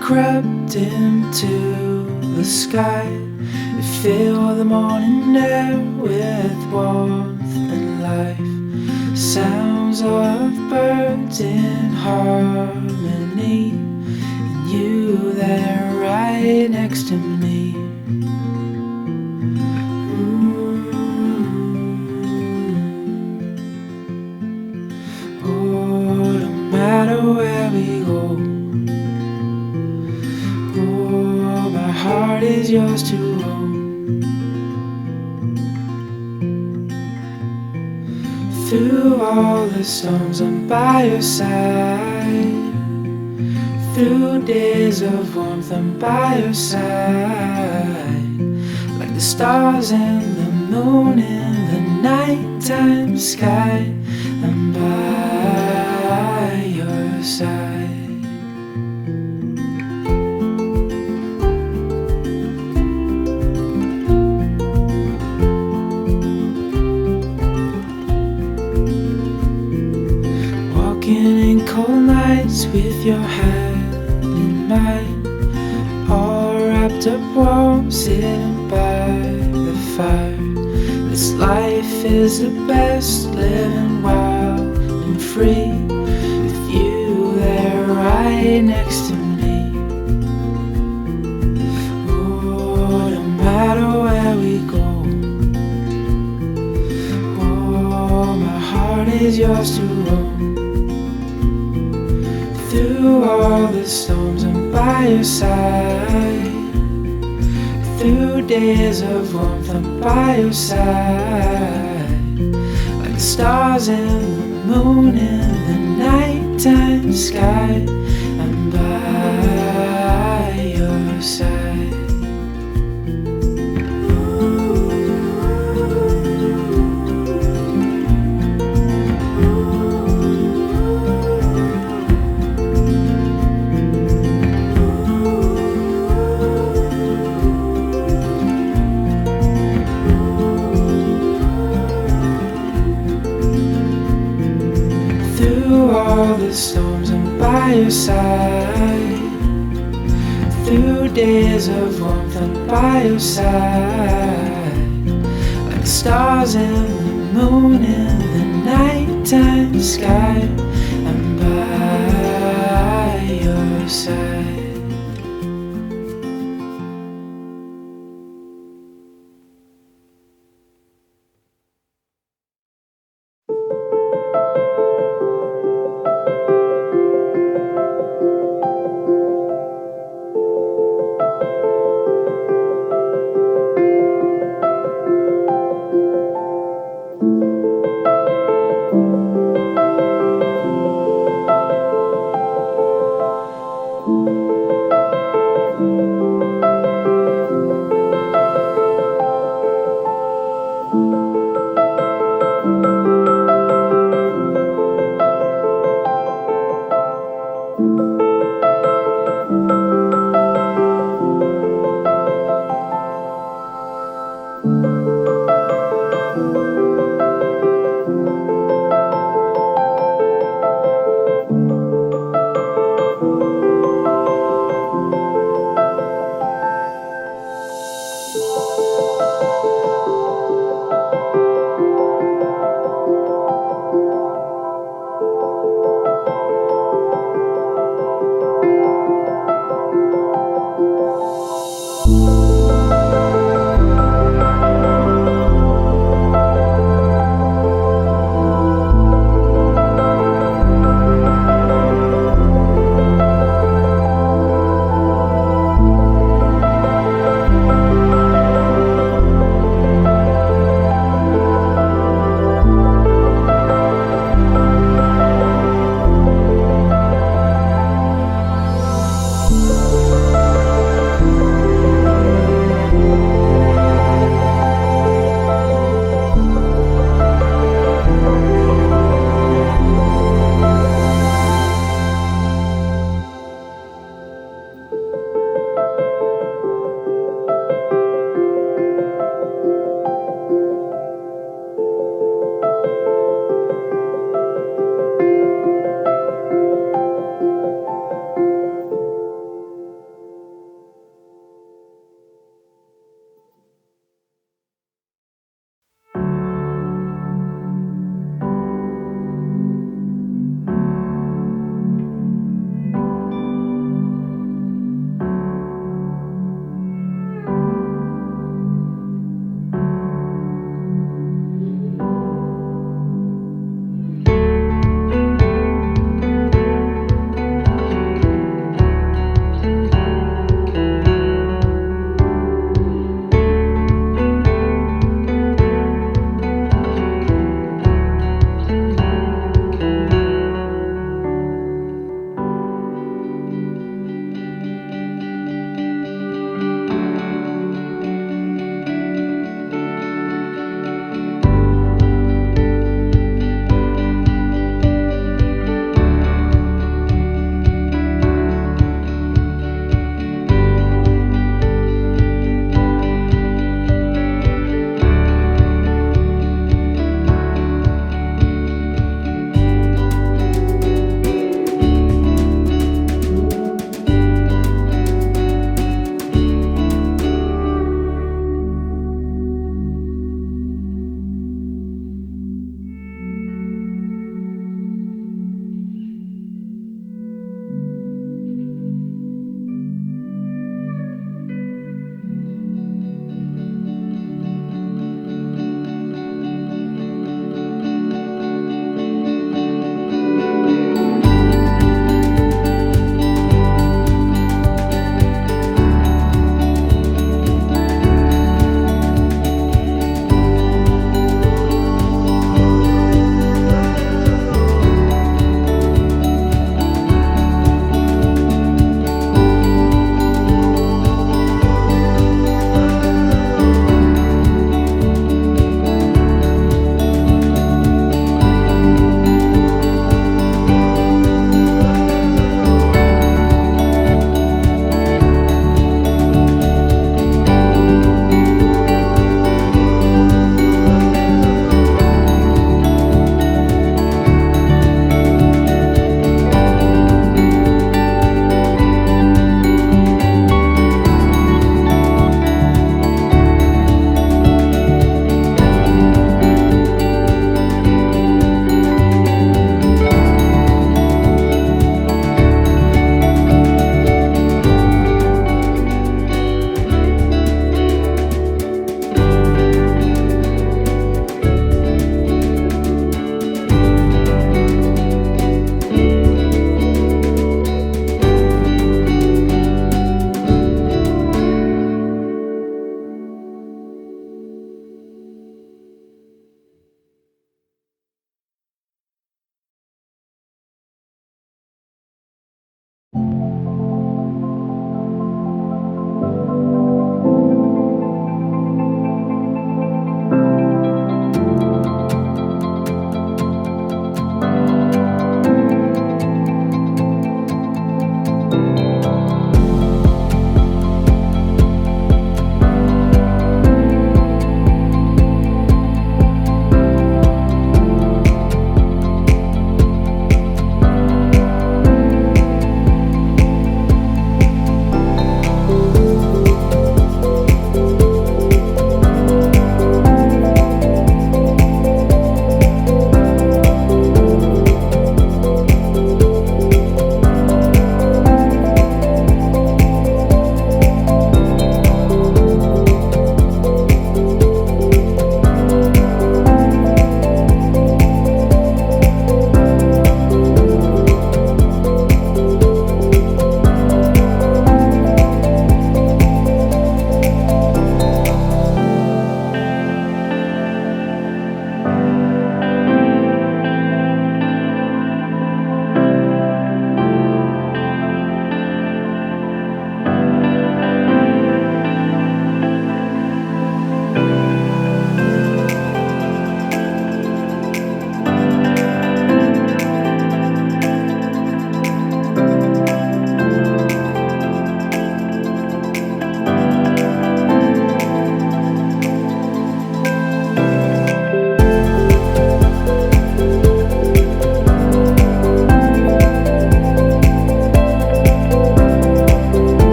crept into the sky. It filled the morning air with warmth and life. Sounds of birds in harmony, and you there right next to me. Oh, no matter where we go, oh, my heart is yours to own. Through all the storms I'm by your side. Through days of warmth I'm by your side. Like the stars and the moon in the nighttime sky, I'm by your side. In cold nights with your hand in mine, all wrapped up warm, sitting by the fire. This life is the best, living wild and free, with you there right next to me. Oh, no matter where we go, oh, my heart is yours to own. Through all the storms I'm by your side. Through days of warmth I'm by your side. Like the stars and the moon in the nighttime sky, I'm by your side. Through all the storms I'm by your side. Through days of warmth I'm by your side. Like the stars and the moon in the nighttime sky, I'm by your side.